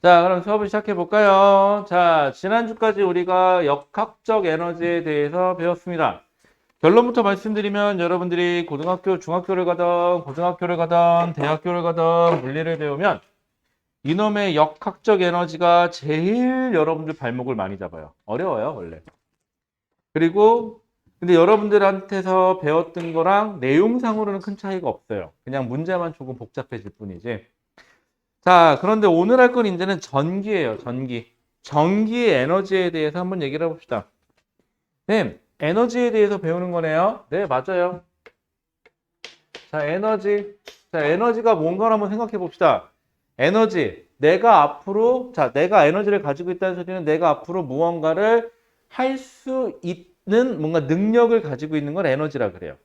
자, 그럼 수업을 시작해 볼까요? 자, 지난주까지 우리가 역학적 에너지에 대해서 배웠습니다. 결론부터 말씀드리면 여러분들이 고등학교, 중학교를 가던, 고등학교를 가던, 대학교를 가던 물리를 배우면 이놈의 역학적 에너지가 제일 여러분들 발목을 많이 잡아요. 어려워요, 원래. 그리고 근데 여러분들한테서 배웠던 거랑 내용상으로는 큰 차이가 없어요. 그냥 문제만 조금 복잡해질 뿐이지. 자, 그런데 오늘 할 건 이제는 전기예요, 전기. 전기의 에너지에 대해서 한번 얘기를 해봅시다. 네, 에너지에 대해서 배우는 거네요. 네, 맞아요. 자, 에너지. 자, 에너지가 뭔가 한번 생각해 봅시다. 에너지. 내가 앞으로, 자, 내가 에너지를 가지고 있다는 소리는 내가 앞으로 무언가를 할 수 있는 뭔가 능력을 가지고 있는 걸 에너지라 그래요.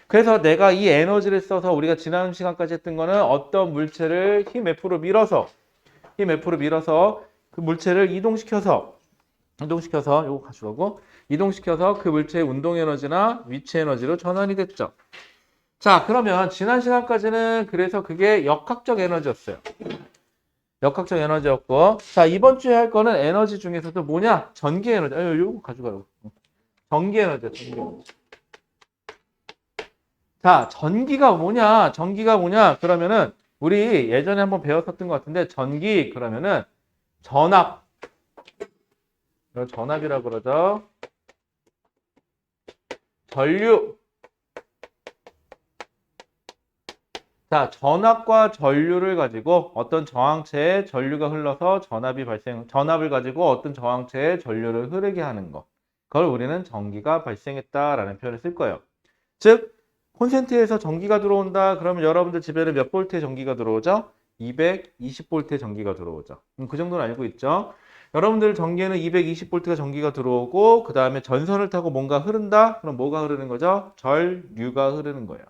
그래서 내가 이 에너지를 써서 우리가 지난 시간까지 했던 거는 어떤 물체를 힘 F로 밀어서 그 물체를 이동시켜서 요거 가져가고 이동시켜서 그 물체의 운동 에너지나 위치 에너지로 전환이 됐죠. 자, 그러면 지난 시간까지는 그래서 그게 역학적 에너지였어요. 역학적 에너지였고, 자, 이번 주에 할 거는 에너지 중에서도 뭐냐? 전기 에너지. 요거 가져가요. 전기 에너지야, 전기 에너지. 자, 전기가 뭐냐? 그러면은 우리 예전에 한번 배웠었던 것 같은데 전기 그러면은 전압. 이걸 전압이라고 그러죠. 전류. 자, 전압과 전류를 가지고 어떤 저항체에 전류가 흘러서 전압을 가지고 어떤 저항체에 전류를 흐르게 하는 거. 그걸 우리는 전기가 발생했다라는 표현을 쓸 거예요. 즉, 콘센트에서 전기가 들어온다. 그러면 여러분들 집에는 몇 볼트의 전기가 들어오죠? 220볼트의 전기가 들어오죠. 그 정도는 알고 있죠? 여러분들 전기에는 220볼트가 전기가 들어오고 그 다음에 전선을 타고 뭔가 흐른다? 그럼 뭐가 흐르는 거죠? 전류가 흐르는 거예요.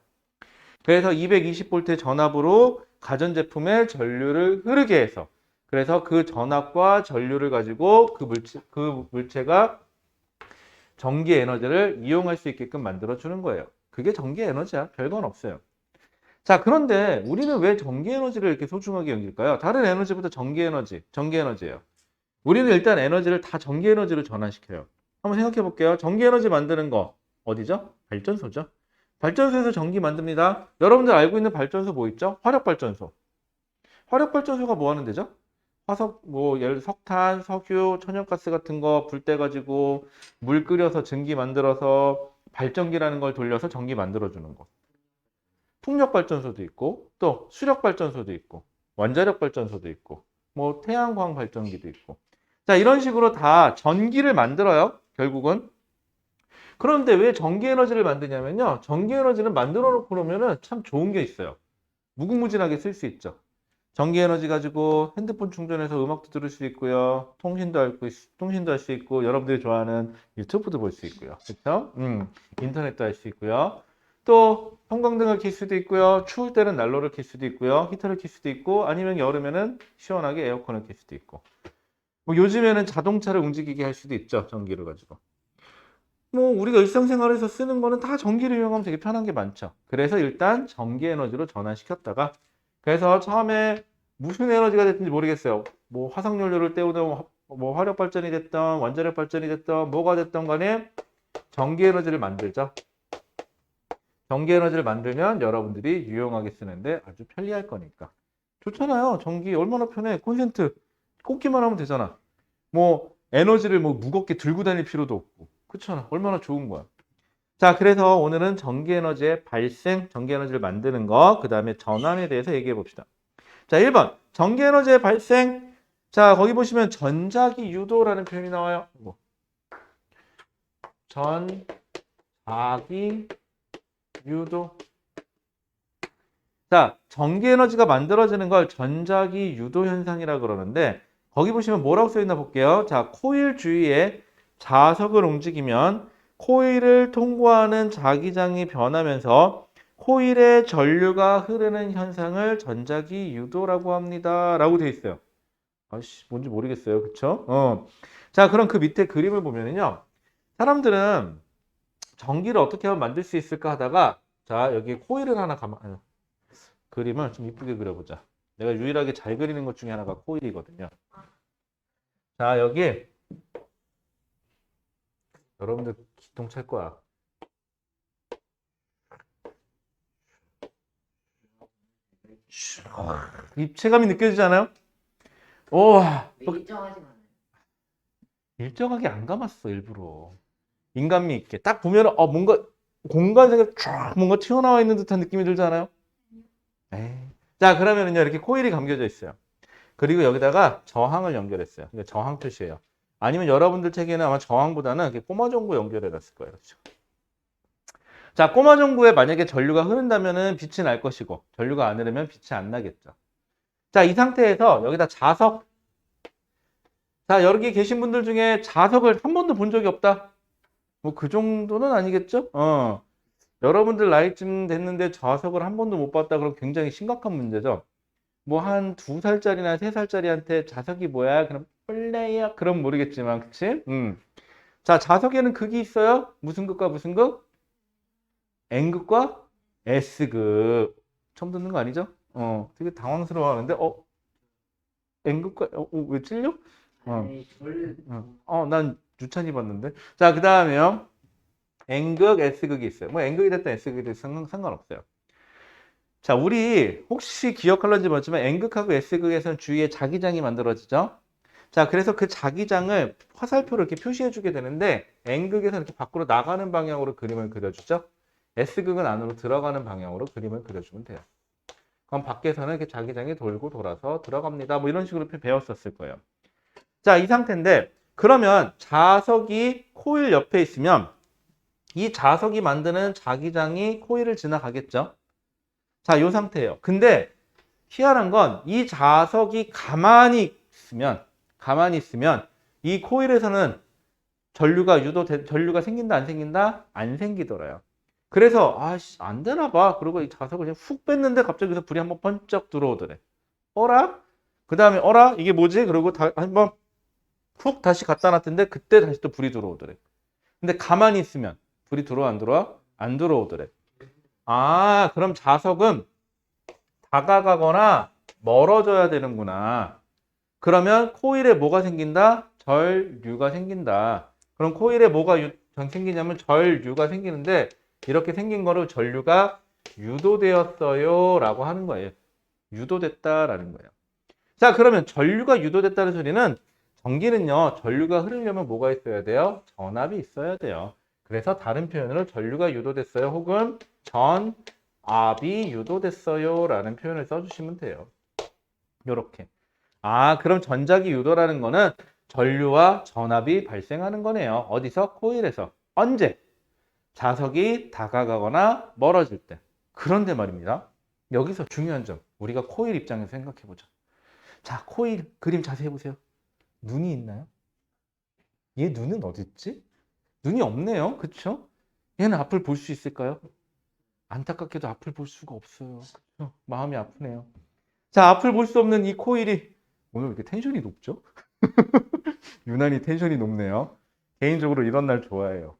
그래서 220볼트의 전압으로 가전제품에 전류를 흐르게 해서 그래서 그 전압과 전류를 가지고 그 물체가 전기 에너지를 이용할 수 있게끔 만들어주는 거예요. 그게 전기 에너지야. 별건 없어요. 자, 그런데 우리는 왜 전기 에너지를 이렇게 소중하게 여길까요? 다른 에너지보다 전기 에너지예요. 우리는 일단 에너지를 다 전기 에너지로 전환시켜요. 한번 생각해 볼게요. 전기 에너지 만드는 거 어디죠? 발전소죠. 발전소에서 전기 만듭니다. 여러분들 알고 있는 발전소 뭐 있죠? 화력발전소. 화력발전소가 뭐 하는 데죠? 예를 들어 석탄, 석유, 천연가스 같은 거 불 때 가지고 물 끓여서 전기 만들어서 발전기라는 걸 돌려서 전기 만들어주는 거. 풍력발전소도 있고, 또 수력발전소도 있고, 원자력발전소도 있고, 뭐 태양광 발전기도 있고. 자, 이런 식으로 다 전기를 만들어요, 결국은. 그런데 왜 전기 에너지를 만드냐면요. 전기 에너지는 만들어 놓고 그러면은 참 좋은 게 있어요. 무궁무진하게 쓸 수 있죠. 전기 에너지 가지고 핸드폰 충전해서 음악도 들을 수 있고요. 통신도 할 수 있고, 여러분들이 좋아하는 유튜브도 볼 수 있고요. 그렇죠? 인터넷도 할 수 있고요. 또 형광등을 켤 수도 있고요. 추울 때는 난로를 켤 수도 있고요. 히터를 켤 수도 있고, 아니면 여름에는 시원하게 에어컨을 켤 수도 있고. 뭐 요즘에는 자동차를 움직이게 할 수도 있죠. 전기를 가지고. 뭐 우리가 일상생활에서 쓰는 거는 다 전기를 이용하면 되게 편한 게 많죠. 그래서 일단 전기 에너지로 전환시켰다가 그래서 처음에 무슨 에너지가 됐든지 모르겠어요. 뭐 화석연료를 때우든 뭐 화력 발전이 됐든 원자력 발전이 됐든 뭐가 됐든 간에 전기 에너지를 만들죠. 전기 에너지를 만들면 여러분들이 유용하게 쓰는데 아주 편리할 거니까. 좋잖아요. 전기 얼마나 편해. 콘센트 꽂기만 하면 되잖아. 뭐 에너지를 뭐 무겁게 들고 다닐 필요도 없고. 그렇잖아. 얼마나 좋은 거야. 자, 그래서 오늘은 전기 에너지의 발생, 전기 에너지를 만드는 거, 그 다음에 전환에 대해서 얘기해 봅시다. 자, 1번. 전기 에너지의 발생. 자, 거기 보시면 전자기 유도라는 표현이 나와요. 전자기 유도. 자, 전기 에너지가 만들어지는 걸 전자기 유도 현상이라고 그러는데 거기 보시면 뭐라고 써 있나 볼게요. 자, 코일 주위에 자석을 움직이면 코일을 통과하는 자기장이 변하면서 코일에 전류가 흐르는 현상을 전자기 유도라고 합니다. 라고 돼 있어요. 아씨, 뭔지 모르겠어요. 그쵸? 자, 그럼 그 밑에 그림을 보면은요. 사람들은 전기를 어떻게 하면 만들 수 있을까 하다가 자, 여기 코일을 하나 그림을 좀 이쁘게 그려보자. 내가 유일하게 잘 그리는 것 중에 하나가 코일이거든요. 자, 여기 여러분들 기똥 찰 거야. 입체감이 느껴지지 않아요? 오, 일정하지 않아요. 일정하게 안 감았어, 일부러. 인간미 있게. 딱 보면, 뭔가 공간색이 쫙 뭔가 튀어나와 있는 듯한 느낌이 들지 않아요? 에이. 자, 그러면은요, 이렇게 코일이 감겨져 있어요. 그리고 여기다가 저항을 연결했어요. 이게 저항 표시예요. 아니면 여러분들 책에는 아마 저항보다는 이렇게 꼬마전구 연결해 놨을 거예요. 그렇죠? 자, 꼬마전구에 만약에 전류가 흐른다면은 빛이 날 것이고, 전류가 안 흐르면 빛이 안 나겠죠. 자, 이 상태에서 여기다 자석. 자, 여기 계신 분들 중에 자석을 한 번도 본 적이 없다. 뭐 그 정도는 아니겠죠? 여러분들 나이쯤 됐는데 자석을 한 번도 못 봤다. 그럼 굉장히 심각한 문제죠. 뭐 한 2살짜리나 3살짜리한테 자석이 뭐야? 그럼 몰라요. 그럼 모르겠지만, 그치? 자, 자석에는 극이 있어요. 무슨 극과 무슨 극? N극과 S극. 처음 듣는 거 아니죠? 되게 당황스러워하는데, N극과, 왜 찔려? 아니, 난 유찬이 봤는데. 자, 그 다음에요. N극, S극이 있어요. 뭐 N극이 됐든 S극이 됐든 상관없어요. 자, 우리 혹시 기억할런지 모르지만 N극하고 S극에서는 주위에 자기장이 만들어지죠. 자, 그래서 그 자기장을 화살표로 이렇게 표시해 주게 되는데 N극에서 이렇게 밖으로 나가는 방향으로 그림을 그려주죠. S극은 안으로 들어가는 방향으로 그림을 그려주면 돼요. 그럼 밖에서는 이렇게 자기장이 돌고 돌아서 들어갑니다. 뭐 이런 식으로 배웠었을 거예요. 자, 이 상태인데 그러면 자석이 코일 옆에 있으면 이 자석이 만드는 자기장이 코일을 지나가겠죠. 자, 이 상태예요. 근데 희한한 건 이 자석이 가만히 있으면 이 코일에서는 전류가 생긴다 안 생긴다? 안 생기더라요. 그래서 안 되나 봐. 그리고 이 자석을 그냥 훅 뺐는데 갑자기 여기서 불이 한번 번쩍 들어오더래. 어라? 그 다음에 어라? 이게 뭐지? 그리고 한번 훅 다시 갖다 놨던데 그때 다시 또 불이 들어오더래. 근데 가만히 있으면 불이 들어와 안 들어와? 안 들어오더래. 그럼 자석은 다가가거나 멀어져야 되는구나. 그러면 코일에 뭐가 생긴다? 전류가 생긴다. 그럼 코일에 뭐가 생기냐면 전류가 생기는데 이렇게 생긴 거를 전류가 유도되었어요 라고 하는 거예요. 유도됐다라는 거예요. 자, 그러면 전류가 유도됐다는 소리는 전기는요, 전류가 흐르려면 뭐가 있어야 돼요? 전압이 있어야 돼요. 그래서 다른 표현으로 전류가 유도됐어요 혹은 전압이 유도됐어요 라는 표현을 써주시면 돼요. 요렇게. 그럼 전자기 유도라는 거는 전류와 전압이 발생하는 거네요. 어디서? 코일에서. 언제? 자석이 다가가거나 멀어질 때. 그런데 말입니다. 여기서 중요한 점. 우리가 코일 입장에서 생각해 보자. 자, 코일 그림 자세히 보세요. 눈이 있나요? 얘 눈은 어디 있지? 눈이 없네요. 그쵸? 얘는 앞을 볼 수 있을까요? 안타깝게도 앞을 볼 수가 없어요. 그쵸? 마음이 아프네요. 자, 앞을 볼 수 없는 이 코일이 오늘 왜 이렇게 텐션이 높죠? 유난히 텐션이 높네요. 개인적으로 이런 날 좋아해요.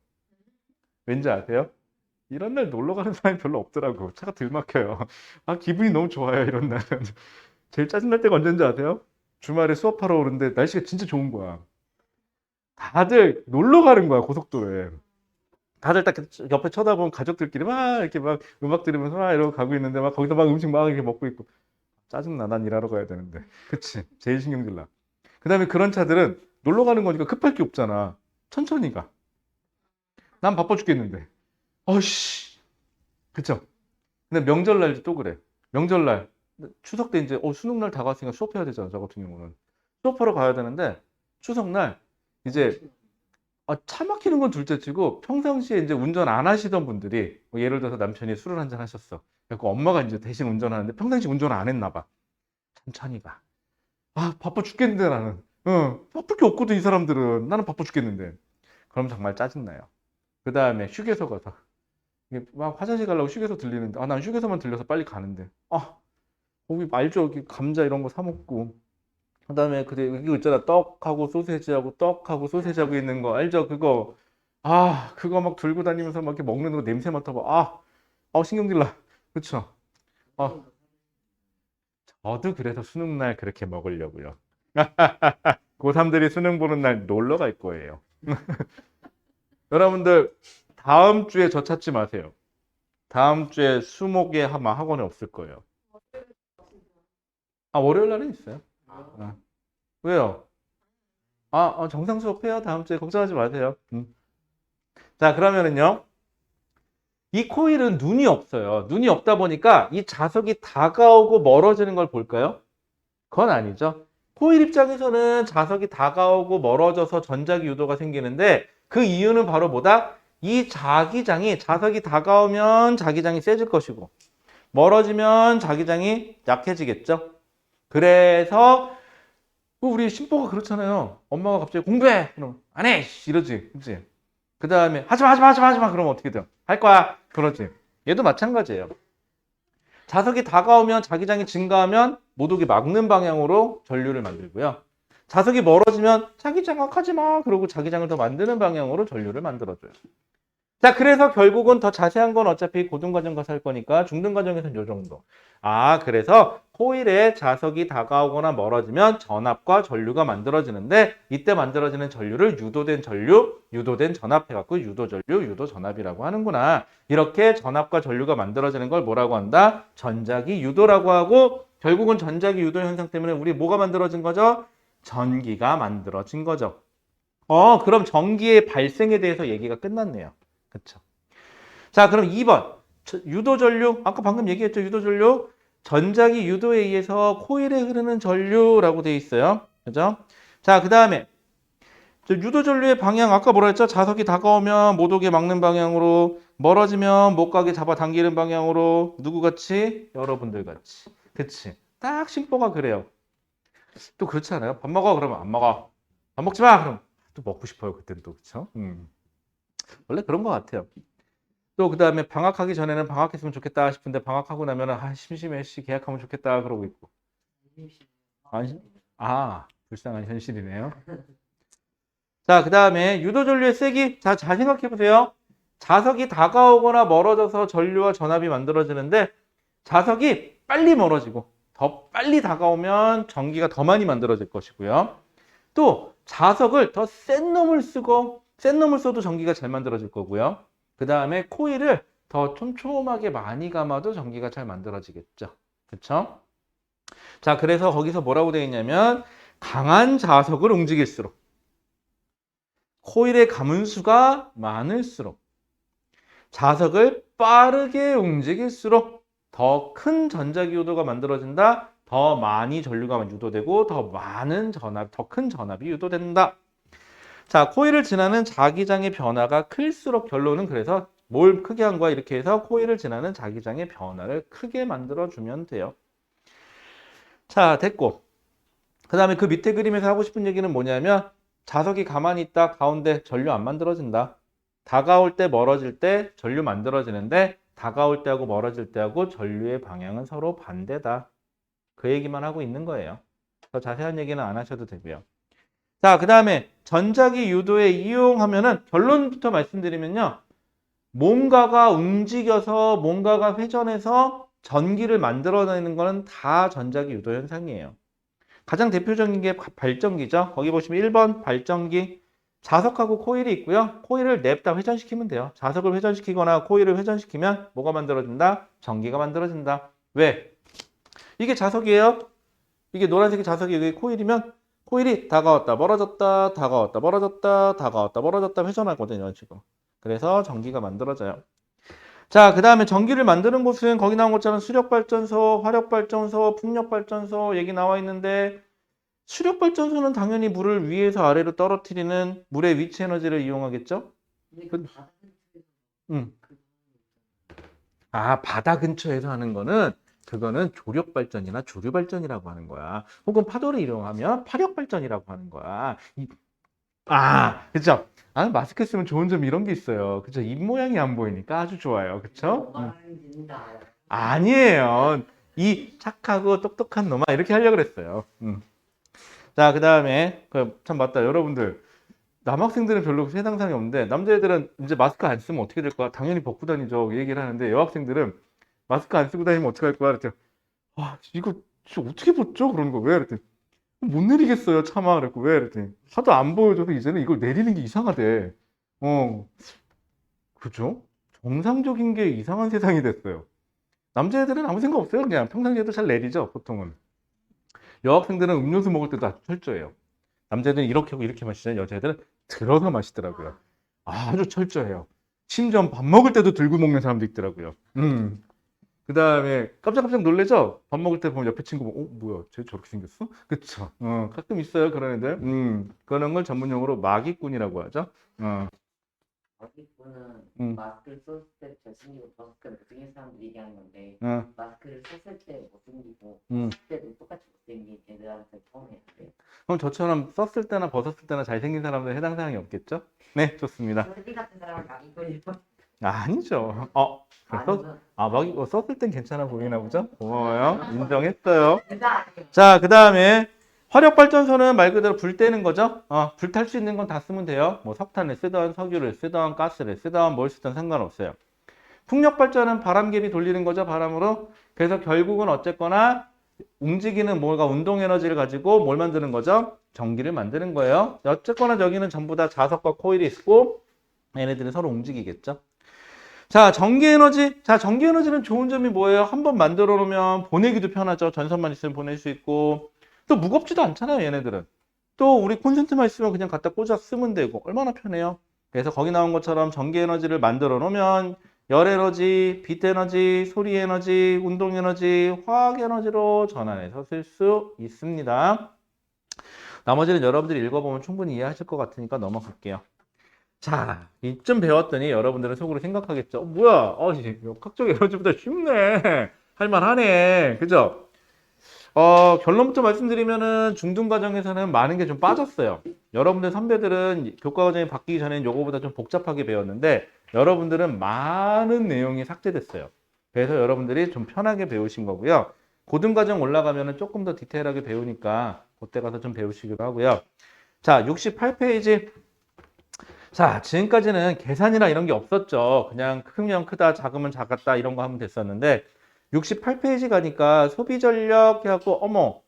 왠지 아세요? 이런 날 놀러 가는 사람이 별로 없더라고. 차가 들 막혀요. 기분이 너무 좋아요, 이런 날은. 제일 짜증날 때가 언제인지 아세요? 주말에 수업하러 오는데 날씨가 진짜 좋은 거야. 다들 놀러 가는 거야, 고속도로에. 다들 딱 옆에 쳐다보면 가족들끼리 막 이렇게 막 음악 들으면서 막 이러고 가고 있는데 막 거기서 막 음식 막 이렇게 먹고 있고. 짜증나. 난 일하러 가야 되는데. 그치? 제일 신경질 나. 그 다음에 그런 차들은 놀러 가는 거니까 급할 게 없잖아. 천천히 가. 난 바빠 죽겠는데. 어씨. 그쵸? 근데 명절날도 또 그래. 명절날. 추석 때 이제 수능날 다가왔으니까 수업해야 되잖아. 저 같은 경우는. 수업하러 가야 되는데 추석날 이제 차 막히는 건 둘째치고 평상시에 이제 운전 안 하시던 분들이 뭐 예를 들어서 남편이 술을 한잔 하셨어. 그래서 엄마가 이제 대신 운전하는데 평상시 운전 안 했나 봐. 천천히 가. 바빠 죽겠는데 나는. 바쁠 게 없거든 이 사람들은. 나는 바빠 죽겠는데. 그럼 정말 짜증나요. 그 다음에 휴게소 가서 이게 막 화장실 가려고 휴게소 들리는데 난 휴게소만 들려서 빨리 가는데 거기 알죠? 여기 감자 이런 거 사 먹고 그 다음에 이거 있잖아 떡하고 소세지하고 있는 거 알죠? 그거 막 들고 다니면서 막 이렇게 먹는 거 냄새 맡아봐. 신경질 나. 그쵸? 아 저도 그래서 수능 날 그렇게 먹으려고요. 고3들이 수능 보는 날 놀러 갈 거예요. 여러분들 다음 주에 저 찾지 마세요. 다음 주에 수목에 아마 학원이 없을 거예요. 아, 월요일 날은 있어요. 아, 왜요? 정상 수업해요. 다음 주에 걱정하지 마세요. 자, 그러면은요. 이 코일은 눈이 없어요. 눈이 없다 보니까 이 자석이 다가오고 멀어지는 걸 볼까요? 그건 아니죠. 코일 입장에서는 자석이 다가오고 멀어져서 전자기 유도가 생기는데 그 이유는 바로 뭐다? 이 자기장이 자석이 다가오면 자기장이 세질 것이고 멀어지면 자기장이 약해지겠죠. 그래서 우리 심보가 그렇잖아요. 엄마가 갑자기 공부해! 그럼 안 해! 이러지. 그치? 그 다음에 하지마! 그러면 어떻게 돼요? 할 거야! 그러지. 얘도 마찬가지예요. 자석이 다가오면 자기장이 증가하면 못 오게 막는 방향으로 전류를 만들고요. 자석이 멀어지면 자기 장악하지 마! 그러고 자기장을 더 만드는 방향으로 전류를 만들어줘요. 자, 그래서 결국은 더 자세한 건 어차피 고등과정 가서 할 거니까 중등과정에서는 이 정도. 그래서 코일에 자석이 다가오거나 멀어지면 전압과 전류가 만들어지는데 이때 만들어지는 전류를 유도된 전류, 유도된 전압해갖고 유도전류, 유도전압이라고 하는구나. 이렇게 전압과 전류가 만들어지는 걸 뭐라고 한다? 전자기 유도라고 하고 결국은 전자기 유도 현상 때문에 우리 뭐가 만들어진 거죠? 전기가 만들어진 거죠. 그럼 전기의 발생에 대해서 얘기가 끝났네요. 그쵸. 자, 그럼 2번. 유도전류. 아까 방금 얘기했죠. 유도전류. 전자기 유도에 의해서 코일에 흐르는 전류라고 되어 있어요. 그죠? 자, 그 다음에 유도전류의 방향 아까 뭐라 했죠? 자석이 다가오면 못 오게 막는 방향으로 멀어지면 못 가게 잡아당기는 방향으로 누구같이? 여러분들 같이. 그치? 딱 심보가 그래요. 또 그렇지 않아요? 밥 먹어? 그러면 안 먹어. 밥 먹지 마! 그럼 또 먹고 싶어요. 그때는 또. 그쵸? 원래 그런 것 같아요. 또 그 다음에 방학하기 전에는 방학했으면 좋겠다 싶은데 방학하고 나면은 심심해 씨 계약하면 좋겠다 그러고 있고. 아니, 불쌍한 현실이네요. 자, 그 다음에 유도전류의 세기. 자, 잘 생각해 보세요. 자석이 다가오거나 멀어져서 전류와 전압이 만들어지는데 자석이 빨리 멀어지고 더 빨리 다가오면 전기가 더 많이 만들어질 것이고요. 또 자석을 더 센 놈을 쓰고 센 놈을 써도 전기가 잘 만들어질 거고요. 그 다음에 코일을 더 촘촘하게 많이 감아도 전기가 잘 만들어지겠죠. 그쵸? 자, 그래서 거기서 뭐라고 되어 있냐면 강한 자석을 움직일수록 코일의 가문수가 많을수록 자석을 빠르게 움직일수록 더 큰 전자기 유도가 만들어진다. 더 많이 전류가 유도되고 더 많은 전압, 더 큰 전압이 유도된다. 자, 코일을 지나는 자기장의 변화가 클수록 결론은 그래서 뭘 크게 한 거야? 이렇게 해서 코일을 지나는 자기장의 변화를 크게 만들어주면 돼요. 자, 됐고. 그 다음에 그 밑에 그림에서 하고 싶은 얘기는 뭐냐면 자석이 가만히 있다 가운데 전류 안 만들어진다. 다가올 때 멀어질 때 전류 만들어지는데 다가올 때하고 멀어질 때하고 전류의 방향은 서로 반대다. 그 얘기만 하고 있는 거예요. 더 자세한 얘기는 안 하셔도 되고요. 자, 그 다음에 전자기 유도에 이용하면은 결론부터 말씀드리면요. 뭔가가 움직여서 뭔가가 회전해서 전기를 만들어내는 거는 다 전자기 유도 현상이에요. 가장 대표적인 게 발전기죠. 거기 보시면 1번 발전기. 자석하고 코일이 있고요. 코일을 냅다 회전시키면 돼요. 자석을 회전시키거나 코일을 회전시키면 뭐가 만들어진다? 전기가 만들어진다. 왜? 이게 자석이에요. 이게 노란색이 자석이 이게 코일이면 코일이 다가왔다 멀어졌다 다가왔다 멀어졌다 다가왔다 멀어졌다 회전하거든요. 이런 식으로. 그래서 전기가 만들어져요. 자, 그 다음에 전기를 만드는 곳은 거기 나온 것처럼 수력발전소, 화력발전소, 풍력발전소 얘기 나와 있는데 수력발전소는 당연히 물을 위에서 아래로 떨어뜨리는 물의 위치 에너지를 이용하겠죠? 음. 바다 근처에서 하는 거는 그거는 조력발전이나 조류발전이라고 하는 거야. 혹은 파도를 이용하면 파력발전이라고 하는 거야. 그쵸? 마스크 쓰면 좋은 점 이런 게 있어요. 그쵸? 입 모양이 안 보이니까 아주 좋아요. 그쵸? 아니에요. 이 착하고 똑똑한 놈아 이렇게 하려고 그랬어요. 자, 그 다음에 참 맞다. 여러분들 남학생들은 별로 해당사항이 없는데 남자애들은 이제 마스크 안 쓰면 어떻게 될 거야? 당연히 벗고 다니죠. 이 얘기를 하는데 여학생들은 마스크 안 쓰고 다니면 어떻게 할 거야? 그랬죠. 이거 진짜 어떻게 붙죠? 그러는 거. 왜? 그랬더니 못 내리겠어요, 차마. 그랬고, 왜? 그랬더니 하도 안 보여줘서 이제는 이걸 내리는 게 이상하대. 어, 그죠? 정상적인 게 이상한 세상이 됐어요. 남자애들은 아무 생각 없어요. 그냥 평상시에도 잘 내리죠, 보통은. 여학생들은 음료수 먹을 때도 아주 철저해요. 남자애들은 이렇게 하고 이렇게 마시잖아요. 여자애들은 들어서 마시더라고요. 아주 철저해요. 심지어 밥 먹을 때도 들고 먹는 사람도 있더라고요. 그 다음에 깜짝깜짝 놀래죠? 밥 먹을 때 보면 옆에 친구 보고, 뭐야, 쟤 저렇게 생겼어? 그쵸? 가끔 있어요, 그런 애들. 그런 걸 전문용어로 마기꾼이라고 하죠. 여기분은 음, 마스크를 썼을 때 잘생기고 벗을 때 못생긴 사람들 얘기하는 건데 어, 마스크를 썼을 때 못생기고 음. 벗을 때도 똑같이 못생긴 애들한테 처음 했는데 그럼 저처럼 썼을 때나 벗었을 때나 잘생긴 사람들 해당 사항이 없겠죠? 네, 좋습니다. 솔직히 같은 사람을 아니고 일본 아니죠. 아니면 썼을 땐 괜찮아 보이나 보죠? 고마워요. 인정했어요. 진짜 아니에요. 자, 그 다음에 화력발전소는 말 그대로 불 때는 거죠. 불 탈 수 있는 건 다 쓰면 돼요. 뭐 석탄을 쓰던, 석유를 쓰던, 가스를 쓰던, 뭘 쓰던 상관없어요. 풍력발전은 바람개비 돌리는 거죠, 바람으로. 그래서 결국은 어쨌거나 움직이는 뭐가 운동 에너지를 가지고 뭘 만드는 거죠? 전기를 만드는 거예요. 어쨌거나 여기는 전부 다 자석과 코일이 있고 얘네들이 서로 움직이겠죠. 자, 전기에너지. 자, 전기에너지는 좋은 점이 뭐예요? 한번 만들어 놓으면 보내기도 편하죠. 전선만 있으면 보낼 수 있고. 또 무겁지도 않잖아요, 얘네들은. 또 우리 콘센트만 있으면 그냥 갖다 꽂아 쓰면 되고. 얼마나 편해요. 그래서 거기 나온 것처럼 전기에너지를 만들어 놓으면 열에너지, 빛에너지, 소리에너지, 운동에너지, 화학에너지로 전환해서 쓸 수 있습니다. 나머지는 여러분들이 읽어보면 충분히 이해하실 것 같으니까 넘어갈게요. 자, 이쯤 배웠더니 여러분들은 속으로 생각하겠죠. 뭐야, 역학적 에너지보다 쉽네. 할만하네. 그죠? 결론부터 말씀드리면은 중등 과정에서는 많은 게 좀 빠졌어요. 여러분들 선배들은 교과 과정이 바뀌기 전에는 요거보다 좀 복잡하게 배웠는데 여러분들은 많은 내용이 삭제됐어요. 그래서 여러분들이 좀 편하게 배우신 거고요. 고등 과정 올라가면은 조금 더 디테일하게 배우니까 그때 가서 좀 배우시기로 하고요. 자, 68페이지. 자, 지금까지는 계산이나 이런 게 없었죠. 그냥 크면 크다, 작으면 작았다 이런 거 하면 됐었는데 68페이지 가니까 소비 전력 해갖고 어머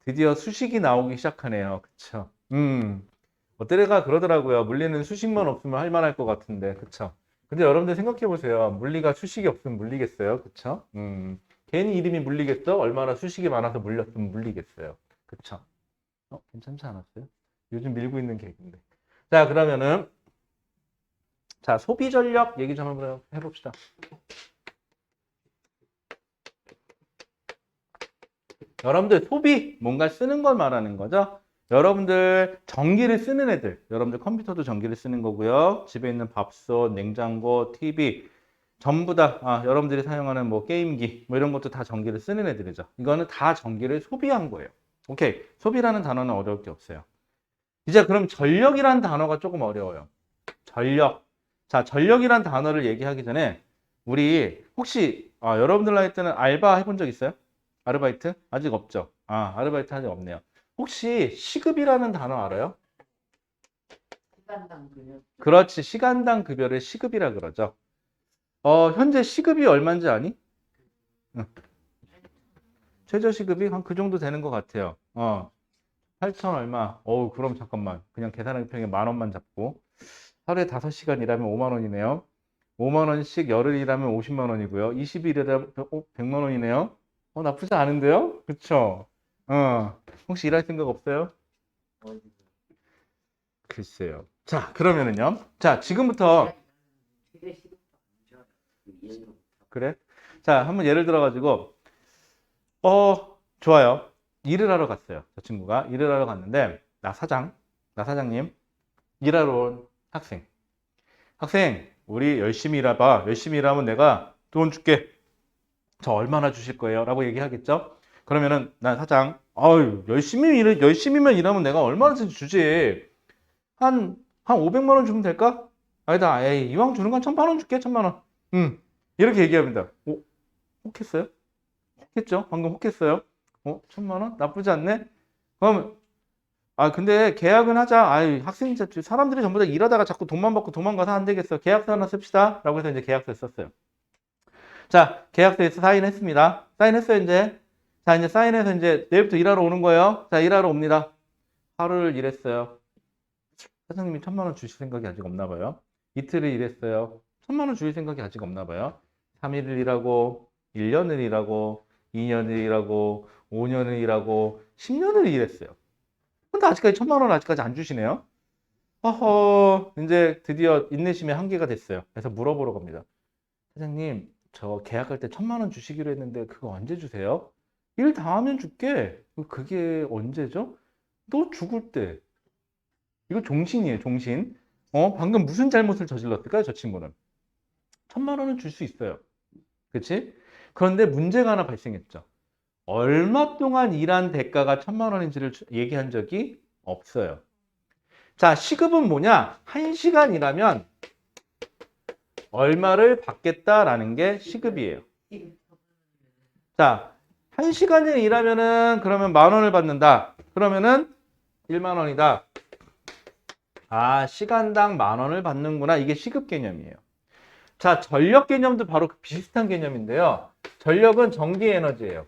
드디어 수식이 나오기 시작하네요. 그쵸? 어떤 애가 그러더라고요. 물리는 수식만 없으면 할 만할 것 같은데, 그쵸? 근데 여러분들 생각해 보세요. 물리가 수식이 없으면 물리겠어요? 그쵸? 괜히 이름이 물리겠어? 얼마나 수식이 많아서 물렸으면 물리겠어요? 그쵸? 괜찮지 않았어요? 요즘 밀고 있는 계획인데. 자, 그러면은 자, 소비 전력 얘기 좀 한번 해봅시다. 여러분들 소비, 뭔가 쓰는 걸 말하는 거죠. 여러분들 전기를 쓰는 애들, 여러분들 컴퓨터도 전기를 쓰는 거고요. 집에 있는 밥솥, 냉장고, TV 전부 다 여러분들이 사용하는 뭐 게임기 뭐 이런 것도 다 전기를 쓰는 애들이죠. 이거는 다 전기를 소비한 거예요. 오케이, 소비라는 단어는 어려울 게 없어요. 이제 그럼 전력이라는 단어가 조금 어려워요. 전력. 자, 전력이란 단어를 얘기하기 전에 우리 혹시 여러분들 나이 때는 알바 해본 적 있어요? 아르바이트? 아직 없죠? 아르바이트 아직 없네요. 혹시 시급이라는 단어 알아요? 시간당 그냥 그렇지. 시간당 급여를 시급이라 그러죠. 현재 시급이 얼마인지 아니? 응. 최저 시급이 한 그 정도 되는 것 같아요. 8천 얼마. 그럼 잠깐만. 그냥 계산하기 편하게 10,000원만 잡고. 하루에 5시간 일하면 5만 원이네요. 5만 원씩 열흘 일하면 50만 원이고요. 20일 일하면 100만 원이네요. 나쁘지 않은데요? 그쵸? 혹시 일할 생각 없어요? 어디 글쎄요. 자, 그러면은요. 자, 지금부터 되게 시급도 안 이해도 그래? 자, 한번 예를 들어가지고 좋아요. 일을 하러 갔어요. 저 친구가 일을 하러 갔는데 나 사장님 일하러 온 학생, 우리 열심히 일해봐. 열심히 일하면 내가 돈 줄게. 저 얼마나 주실 거예요? 라고 얘기하겠죠? 그러면은 난 사장, 열심히만 일하면 내가 얼마나 주지? 한 500만 원 주면 될까? 아니다. 에이, 이왕 주는 건 1,000만 원 줄게, 1,000만 원. 이렇게 얘기합니다. 혹했어요? 혹했죠? 방금 혹했어요? 1,000만 원? 나쁘지 않네? 그럼 근데 계약은 하자. 사람들이 전부 다 일하다가 자꾸 돈만 받고 도망가서 안 되겠어. 계약서 하나 씁시다. 라고 해서 이제 계약서를 썼어요. 자, 계약서에서 사인했습니다. 사인했어요, 이제. 자, 이제 사인해서 이제 내일부터 일하러 오는 거예요. 자, 일하러 옵니다. 하루를 일했어요. 사장님이 1,000만 원 주실 생각이 아직 없나 봐요. 이틀을 일했어요. 1,000만 원 주실 생각이 아직 없나 봐요. 3일을 일하고, 1년을 일하고, 2년을 일하고, 5년을 일하고, 10년을 일했어요. 근데 아직까지 1,000만 원 아직까지 안 주시네요. 허허, 이제 드디어 인내심의 한계가 됐어요. 그래서 물어보러 갑니다. 사장님, 저 계약할 때 1,000만 원 주시기로 했는데 그거 언제 주세요? 일 다 하면 줄게. 그게 언제죠? 너 죽을 때. 이거 종신이에요, 종신. 방금 무슨 잘못을 저질렀을까요, 저 친구는? 1,000만 원은 줄 수 있어요. 그치? 그런데 문제가 하나 발생했죠. 얼마 동안 일한 대가가 1,000만 원인지를 얘기한 적이 없어요. 자, 시급은 뭐냐? 1시간 일하면 얼마를 받겠다라는 게 시급이에요. 자, 1시간을 일하면은 그러면 10,000원을 받는다. 그러면은 1만 원이다. 아, 시간당 10,000원을 받는구나. 이게 시급 개념이에요. 자, 전력 개념도 바로 비슷한 개념인데요. 전력은 전기 에너지예요.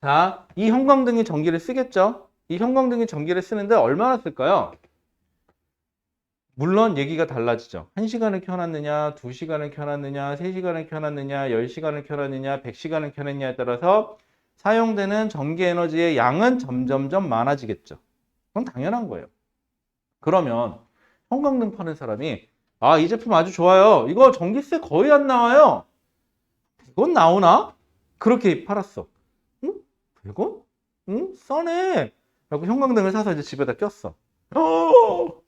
자, 이 형광등이 전기를 쓰겠죠? 이 형광등이 전기를 쓰는데 얼마나 쓸까요? 물론 얘기가 달라지죠. 1시간을 켜놨느냐, 2시간을 켜놨느냐, 3시간을 켜놨느냐, 10시간을 켜놨느냐, 100시간을 켜놨느냐에 따라서 사용되는 전기 에너지의 양은 점점점 많아지겠죠. 그건 당연한 거예요. 그러면 형광등 파는 사람이 아, 이 제품 아주 좋아요. 이거 전기세 거의 안 나와요. 100원 나오나? 그렇게 팔았어. 응? 100원? 응? 싸네. 라고 형광등을 사서 이제 집에다 꼈어.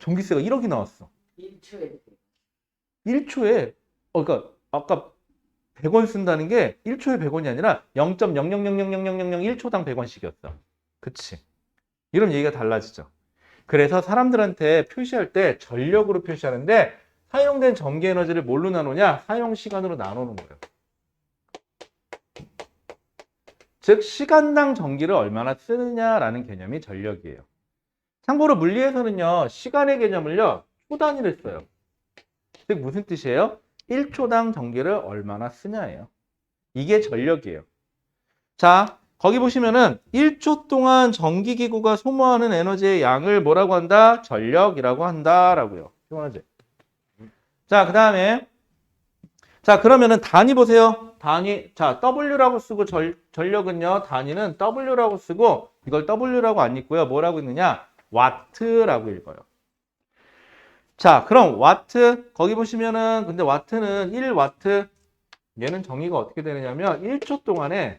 전기세가 1억이 나왔어. 1초에 1초에, 그러니까 아까 100원 쓴다는 게 1초에 100원이 아니라 0.000000001초당 100원씩이었어. 그치? 이런 얘기가 달라지죠. 그래서 사람들한테 표시할 때 전력으로 표시하는데 사용된 전기 에너지를 뭘로 나누냐? 사용 시간으로 나누는 거예요. 즉, 시간당 전기를 얼마나 쓰느냐라는 개념이 전력이에요. 참고로 물리에서는요, 시간의 개념을요, 초 단위를 써요. 즉, 무슨 뜻이에요? 1초당 전기를 얼마나 쓰냐예요. 이게 전력이에요. 자, 거기 보시면은 1초 동안 전기기구가 소모하는 에너지의 양을 뭐라고 한다? 전력이라고 한다라고요. 시원하지? 자, 그 다음에 자, 그러면은 단위 보세요. 단위. 자, W라고 쓰고 전력은요. 단위는 W라고 쓰고 이걸 W라고 안 읽고요. 뭐라고 읽느냐? 와트라고 읽어요. 자, 그럼 와트 거기 보시면은 근데 와트는 1와트 얘는 정의가 어떻게 되느냐면 1초 동안에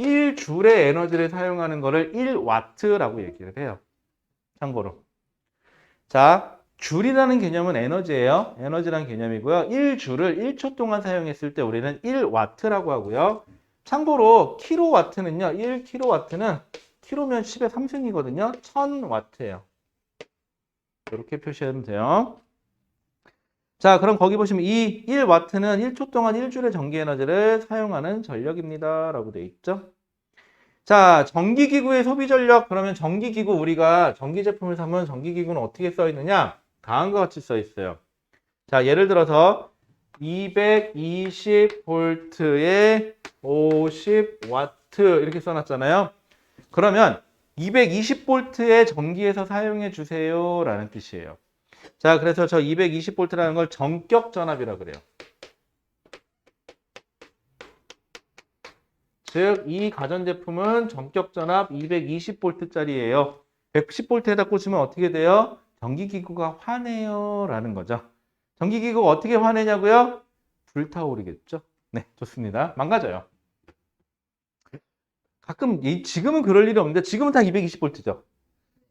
1줄의 에너지를 사용하는 거를 1와트라고 얘기를 해요. 참고로. 자, 줄이라는 개념은 에너지예요. 에너지라는 개념이고요. 1줄을 1초 동안 사용했을 때 우리는 1와트라고 하고요. 참고로 킬로와트는요. 1킬로와트는 킬로면 10의 3승이거든요. 1000와트예요. 이렇게 표시하면 돼요. 자, 그럼 거기 보시면 이 1와트는 1초 동안 1줄의 전기 에너지를 사용하는 전력입니다. 라고 되어 있죠. 자, 전기기구의 소비 전력. 그러면 전기기구 우리가 전기 제품을 사면 전기기구는 어떻게 써 있느냐? 다음과 같이 써 있어요. 자, 예를 들어서 220V에 50W 이렇게 써놨잖아요. 그러면 220V의 전기에서 사용해 주세요 라는 뜻이에요. 자, 그래서 저 220V라는 걸 전격 전압이라고 그래요. 즉, 이 가전제품은 전격 전압 220V짜리예요. 110V에다 꽂으면 어떻게 돼요? 전기기구가 화내요 라는 거죠. 전기기구가 어떻게 화내냐고요? 불타오르겠죠. 네, 좋습니다. 망가져요. 가끔 지금은 그럴 일이 없는데 지금은 다 220V죠.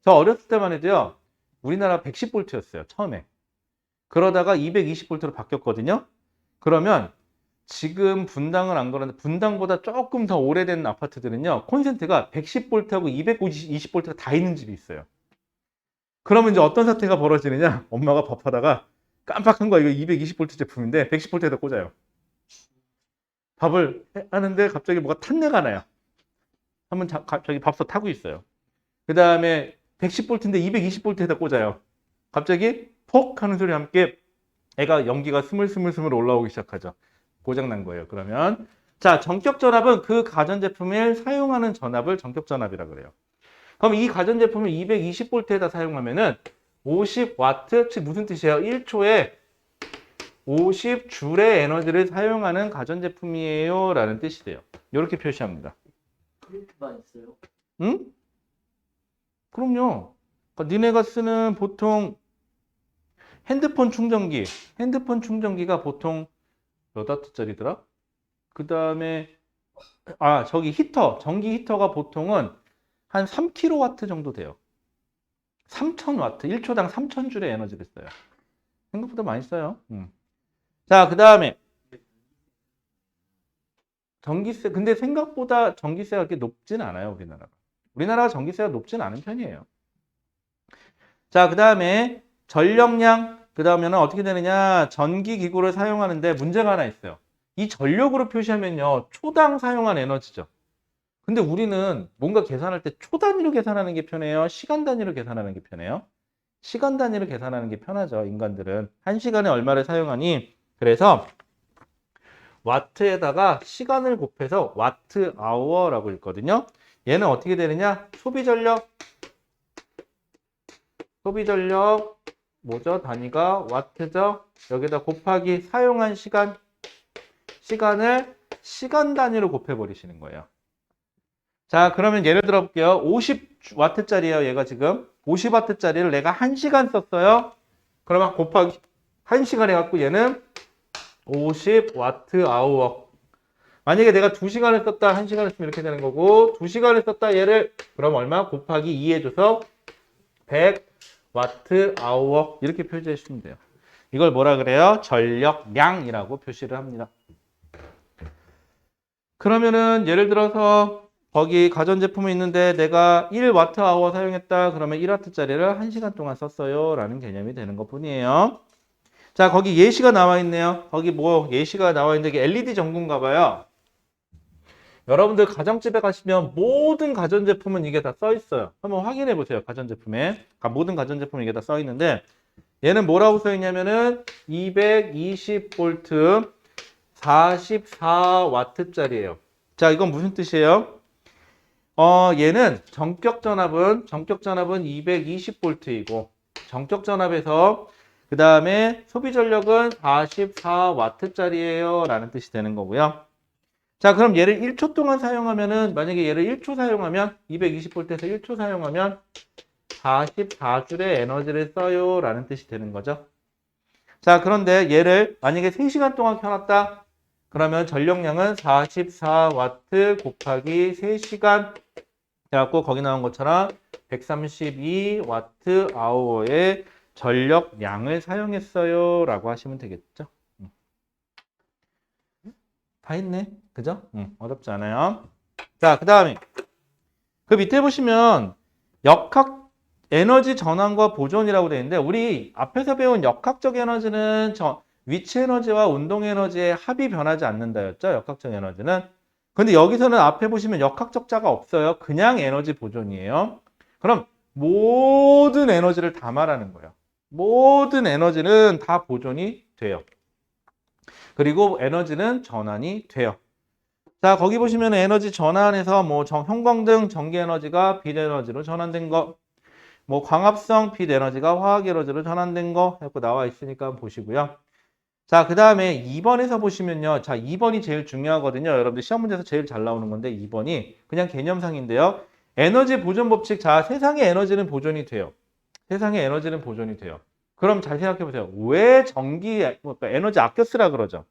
저 어렸을 때만 해도요. 우리나라 110V였어요. 처음에. 그러다가 220V로 바뀌었거든요. 그러면 지금 분당을 안 걸었는데 분당보다 조금 더 오래된 아파트들은요. 콘센트가 110V하고 220V가 다 있는 집이 있어요. 그러면 이제 어떤 사태가 벌어지느냐? 엄마가 밥하다가 깜빡한 거야. 이거 220V 제품인데 110V에다 꽂아요. 밥을 하는데 갑자기 뭐가 탄내가 나요. 한번 저기 밥솥 타고 있어요. 그 다음에 110V인데 220V에다 꽂아요. 갑자기 폭 하는 소리와 함께 애가 연기가 스물스물 올라오기 시작하죠. 고장난 거예요. 그러면 자, 전격 전압은 그 가전제품에 사용하는 전압을 전격 전압이라 그래요. 그럼 이 가전제품을 220V에다 사용하면은 50W, 즉 무슨 뜻이에요? 1초에 50줄의 에너지를 사용하는 가전제품이에요 라는 뜻이 돼요. 이렇게 표시합니다. 그렇게 많이 써요? 응? 그럼요. 그러니까 니네가 쓰는 보통 핸드폰 충전기가 보통 몇 와트짜리더라? 그 다음에 저기 전기 히터가 보통은 한 3kW 정도 돼요. 3000W, 1초당 3000줄의 에너지를 써요. 생각보다 많이 써요. 자, 그 다음에 전기세, 근데 생각보다 전기세가 그렇게 높진 않아요, 우리나라가. 우리나라가 전기세가 높진 않은 편이에요. 자, 그 다음에 전력량, 그 다음에는 어떻게 되느냐, 전기기구를 사용하는데 문제가 하나 있어요. 이 전력으로 표시하면요, 초당 사용한 에너지죠. 근데 우리는 뭔가 계산할 때 초 단위로 계산하는 게 편해요? 시간 단위로 계산하는 게 편해요? 시간 단위로 계산하는 게 편하죠, 인간들은. 1시간에 얼마를 사용하니? 그래서 와트에다가 시간을 곱해서 와트 아워라고 읽거든요. 얘는 어떻게 되느냐? 소비전력 뭐죠? 단위가 와트죠. 여기다 곱하기 사용한 시간을 시간 단위로 곱해 버리시는 거예요. 자, 그러면 예를 들어 볼게요. 50W짜리예요. 얘가 지금 50W짜리를 내가 1시간 썼어요. 그러면 곱하기 1시간 해갖고 얘는 50Wh. 만약에 내가 2시간을 썼다, 1시간을 쓰면 이렇게 되는 거고, 2시간을 썼다 얘를 그럼 얼마? 곱하기 2 해줘서 100Wh 이렇게 표시해 주시면 돼요. 이걸 뭐라 그래요? 전력량이라고 표시를 합니다. 그러면은 예를 들어서 거기 가전제품이 있는데 내가 1Wh 사용했다. 그러면 1W짜리를 1시간 동안 썼어요. 라는 개념이 되는 것 뿐이에요. 자, 거기 예시가 나와 있네요. 거기 뭐 예시가 나와 있는데 이게 LED 전구인가 봐요. 여러분들 가정집에 가시면 모든 가전제품은 이게 다 써 있어요. 한번 확인해 보세요. 가전제품에. 모든 가전제품은 이게 다 써 있는데 얘는 뭐라고 써 있냐면은 220V 44W짜리예요. 자, 이건 무슨 뜻이에요? 얘는 전격 전압은 220V이고 전격 전압에서 그 다음에 소비 전력은 44W짜리예요 라는 뜻이 되는 거고요. 자, 그럼 얘를 1초 동안 사용하면은 만약에 얘를 1초 사용하면 220V에서 1초 사용하면 44줄의 에너지를 써요 라는 뜻이 되는 거죠. 자, 그런데 얘를 만약에 3시간 동안 켜놨다. 그러면 전력량은 44W 곱하기 3시간 해갖고 거기 나온 것처럼 132Wh의 전력량을 사용했어요 라고 하시면 되겠죠. 다 했네. 그죠? 어렵지 않아요. 자, 그 다음에 그 밑에 보시면 역학 에너지 전환과 보존이라고 되어 있는데 우리 앞에서 배운 역학적 에너지는 위치 에너지와 운동 에너지의 합이 변하지 않는다였죠. 역학적 에너지는. 근데 여기서는 앞에 보시면 역학적 자가 없어요. 그냥 에너지 보존이에요. 그럼 모든 에너지를 다 말하는 거예요. 모든 에너지는 다 보존이 돼요. 그리고 에너지는 전환이 돼요. 자, 거기 보시면 에너지 전환에서 뭐 형광등 전기 에너지가 빛 에너지로 전환된 거, 뭐 광합성 빛 에너지가 화학 에너지로 전환된 거 해갖고 나와 있으니까 보시고요. 자, 그 다음에 2번에서 보시면요. 자, 2번이 제일 중요하거든요. 여러분들 시험 문제에서 제일 잘 나오는 건데 2번이 그냥 개념상인데요. 에너지 보존 법칙. 자, 세상의 에너지는 보존이 돼요. 세상의 에너지는 보존이 돼요. 그럼 잘 생각해 보세요. 왜 에너지 아껴 쓰라 그러죠?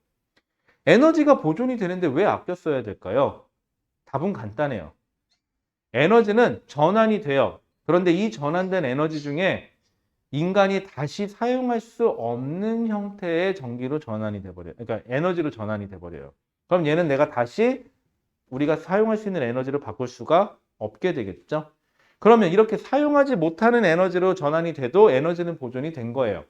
에너지가 보존이 되는데 왜 아껴 써야 될까요? 답은 간단해요. 에너지는 전환이 돼요. 그런데 이 전환된 에너지 중에 인간이 다시 사용할 수 없는 형태의 전기로 전환이 돼버려요. 그러니까 에너지로 전환이 돼버려요. 그럼 얘는 내가 다시 우리가 사용할 수 있는 에너지로 바꿀 수가 없게 되겠죠. 그러면 이렇게 사용하지 못하는 에너지로 전환이 돼도 에너지는 보존이 된 거예요.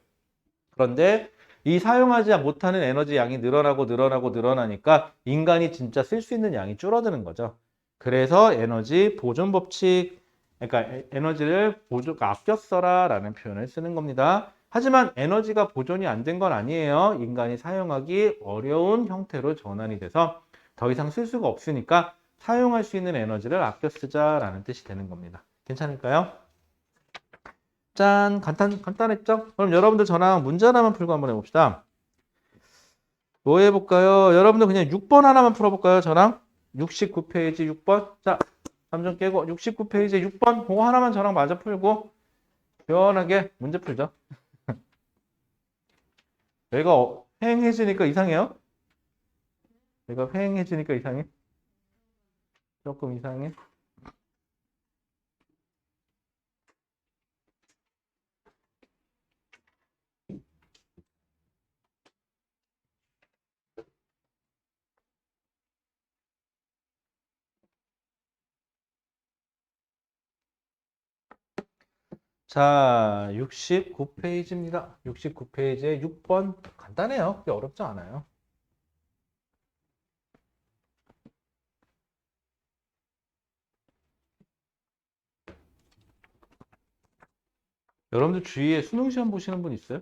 그런데 이 사용하지 못하는 에너지 양이 늘어나니까 인간이 진짜 쓸 수 있는 양이 줄어드는 거죠. 그래서 에너지 보존 법칙, 그러니까 에너지를 아껴 써라 라는 표현을 쓰는 겁니다. 하지만 에너지가 보존이 안 된 건 아니에요. 인간이 사용하기 어려운 형태로 전환이 돼서 더 이상 쓸 수가 없으니까 사용할 수 있는 에너지를 아껴 쓰자라는 뜻이 되는 겁니다. 괜찮을까요? 짠! 간단했죠? 그럼 여러분들 저랑 문제 하나만 풀고 한번 해봅시다. 뭐 해볼까요? 여러분들 그냥 6번 하나만 풀어볼까요? 저랑 69페이지 6번. 자, 3점 깨고 69페이지 6번 그거 하나만 저랑 마저 풀고 시원하게 문제 풀죠. 얘가 휑해지니까 이상해요? 얘가 휑해지니까 이상해? 조금 이상해? 자, 69페이지입니다. 69페이지에 6번 간단해요. 그게 어렵지 않아요. 여러분들 주위에 수능 시험 보시는 분 있어요?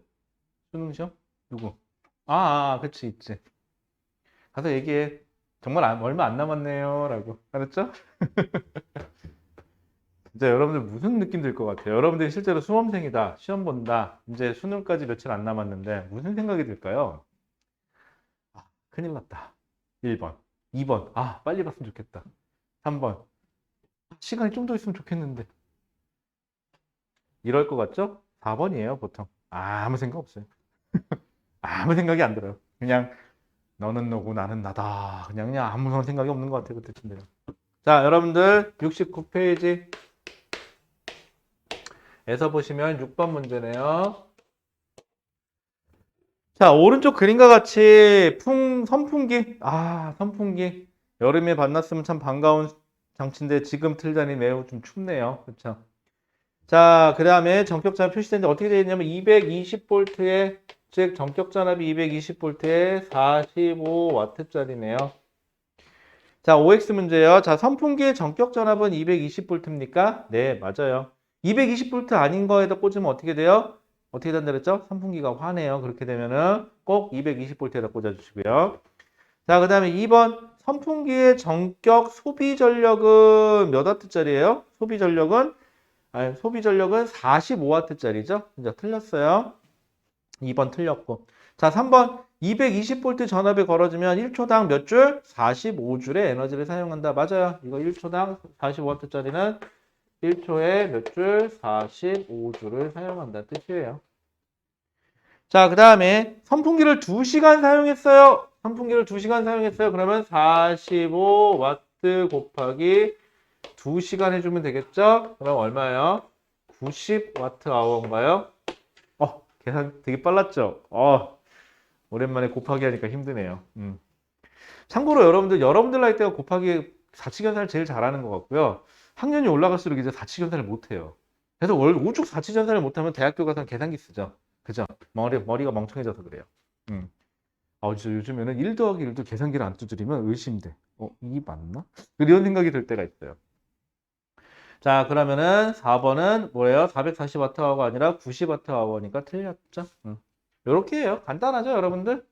수능 시험? 누구? 그치, 있지. 가서 얘기해. 정말 얼마 안 남았네요. 라고. 알았죠? 이제 여러분들 무슨 느낌 들 것 같아요? 여러분들이 실제로 수험생이다. 시험 본다. 이제 수능까지 며칠 안 남았는데 무슨 생각이 들까요? 큰일 났다. 1번. 2번. 빨리 봤으면 좋겠다. 3번. 시간이 좀 더 있으면 좋겠는데. 이럴 것 같죠? 4번이에요, 보통. 아무 생각 없어요. 아무 생각이 안 들어요. 그냥 너는 너고 나는 나다. 그냥 아무런 생각이 없는 것 같아요, 그때쯤 되면. 자, 여러분들 69페이지 에서 보시면 6번 문제네요. 자, 오른쪽 그림과 같이 선풍기. 선풍기. 여름에 만났으면 참 반가운 장치인데 지금 틀자니 매우 좀 춥네요. 그렇죠? 자, 그 다음에 전격전압 표시되는데 어떻게 되어 있냐면 220V에 즉 전격전압이 220V에 45W짜리네요. 자, OX 문제요. 자, 선풍기의 전격전압은 220V입니까? 네, 맞아요. 220V 아닌 거에다 꽂으면 어떻게 돼요? 어떻게 된다 그랬죠? 선풍기가 화내요. 그렇게 되면은 꼭 220V에다 꽂아주시고요. 자, 그 다음에 2번. 선풍기의 전격 소비 전력은 몇 와트짜리예요? 소비 전력은 45W짜리죠? 이제 틀렸어요. 2번 틀렸고. 자, 3번. 220V 전압에 걸어주면 1초당 몇 줄? 45줄의 에너지를 사용한다. 맞아요. 이거 1초당 45W짜리는 1초에 몇 줄? 45줄을 사용한다는 뜻이에요. 자, 그 다음에 선풍기를 2시간 사용했어요. 선풍기를 2시간 사용했어요. 그러면 45W 곱하기 2시간 해주면 되겠죠? 그럼 얼마예요? 90Wh인가요? 계산 되게 빨랐죠? 오랜만에 곱하기 하니까 힘드네요. 참고로 여러분들 나이 때가 곱하기 4치견사를 제일 잘하는 것 같고요. 학년이 올라갈수록 이제 4치견사를 못해요. 그래서 오죽 4치견사를 못하면 대학교 가서 계산기 쓰죠. 그죠? 머리가 멍청해져서 그래요. 진짜 요즘에는 1 더하기 1도 계산기를 안 두드리면 의심돼. 이게 맞나? 이런 생각이 들 때가 있어요. 자, 그러면은 4번은 뭐예요? 440Wh가 아니라 90Wh니까 틀렸죠? 요렇게 해요. 간단하죠, 여러분들?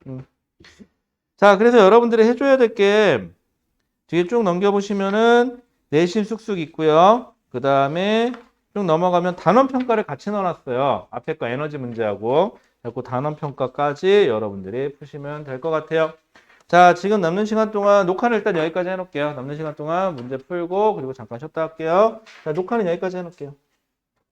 자, 그래서 여러분들이 해줘야 될 게 뒤에 쭉 넘겨보시면은 내신 쑥쑥 있고요. 그 다음에 쭉 넘어가면 단원평가를 같이 넣어놨어요. 앞에 거 에너지 문제하고. 그리고 단원평가까지 여러분들이 푸시면 될 것 같아요. 자, 지금 남는 시간 동안 녹화는 일단 여기까지 해놓을게요. 남는 시간 동안 문제 풀고 그리고 잠깐 쉬었다 할게요. 자, 녹화는 여기까지 해놓을게요.